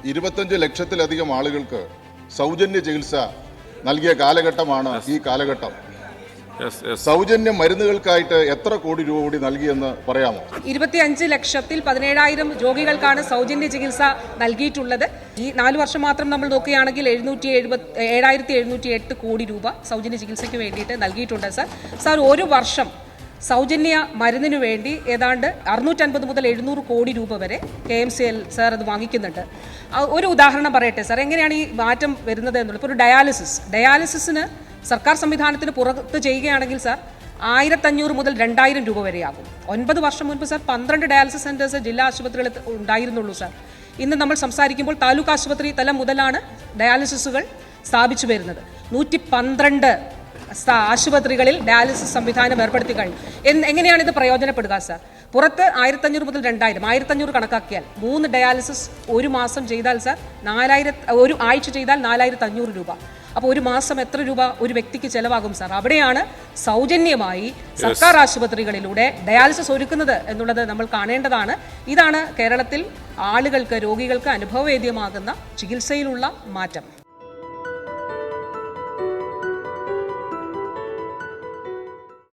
25 ലക്ഷത്തിലധികം ആളുകൾക്ക് സൗജന്യ ചികിത്സ നൽകിയ കാലഘട്ടമാണ് ഈ കാലഘട്ടം. സൗജന്യ മരുന്നുകൾക്കായിട്ട് എത്ര കോടി രൂപ കൂടി നൽകിയെന്ന് പറയാമോ? 25 ലക്ഷത്തിൽ 17,000 രോഗികൾക്കാണ് സൗജന്യ ചികിത്സ നൽകിയിട്ടുള്ളത്. ഈ 4 വർഷം മാത്രം നമ്മൾ നോക്കുകയാണെങ്കിൽ 7,708 കോടി രൂപ സൗജന്യ ചികിത്സയ്ക്ക് വേണ്ടിയിട്ട് നൽകിയിട്ടുണ്ട്. സാർ ഒരു വർഷം സൗജന്യ മരുന്നിനു വേണ്ടി ഏതാണ്ട് 650 മുതൽ 700 കോടി രൂപ വരെ KMCL സാർ അത് വാങ്ങിക്കുന്നുണ്ട്. ഒരു ഉദാഹരണം പറയട്ടെ സാർ, എങ്ങനെയാണ് ഈ മാറ്റം വരുന്നത് എന്നുള്ളത്. ഇപ്പോൾ ഒരു ഡയാലിസിസിന് സർക്കാർ സംവിധാനത്തിന് പുറത്ത് ചെയ്യുകയാണെങ്കിൽ സാർ 1,500 മുതൽ 2,000 രൂപ വരെയാകും. 9 വർഷം മുൻപ് സാർ 12 ഡയാലിസിസ് സെന്റേഴ്സ് ജില്ലാ ആശുപത്രികളിൽ ഉണ്ടായിരുന്നുള്ളൂ സാർ. ഇന്ന് നമ്മൾ സംസാരിക്കുമ്പോൾ താലൂക്ക് ആശുപത്രി തലം മുതലാണ് ഡയാലിസിസുകൾ സ്ഥാപിച്ചു വരുന്നത്. 112 ആശുപത്രികളിൽ ഡയാലിസിസ് സംവിധാനം ഏർപ്പെടുത്തി കഴിഞ്ഞു. എങ്ങനെയാണ് ഇത് പ്രയോജനപ്പെടുക സാർ? പുറത്ത് 1,500 മുതൽ 2,000, 1,500 കണക്കാക്കിയാൽ 3 ഡയാലിസിസ് ഒരു മാസം ചെയ്താൽ സാർ 4,000, ഒരു ആഴ്ച ചെയ്താൽ 4,500 രൂപ. അപ്പോൾ ഒരു മാസം എത്ര രൂപ ഒരു വ്യക്തിക്ക് ചെലവാകും സാർ? അവിടെയാണ് സൗജന്യമായി സർക്കാർ ആശുപത്രികളിലൂടെ ഡയാലിസിസ് ഒരുക്കുന്നത് എന്നുള്ളത് നമ്മൾ കാണേണ്ടതാണ്. ഇതാണ് കേരളത്തിൽ ആളുകൾക്ക്, രോഗികൾക്ക് അനുഭവവേദ്യമാകുന്ന ചികിത്സയിലുള്ള മാറ്റം.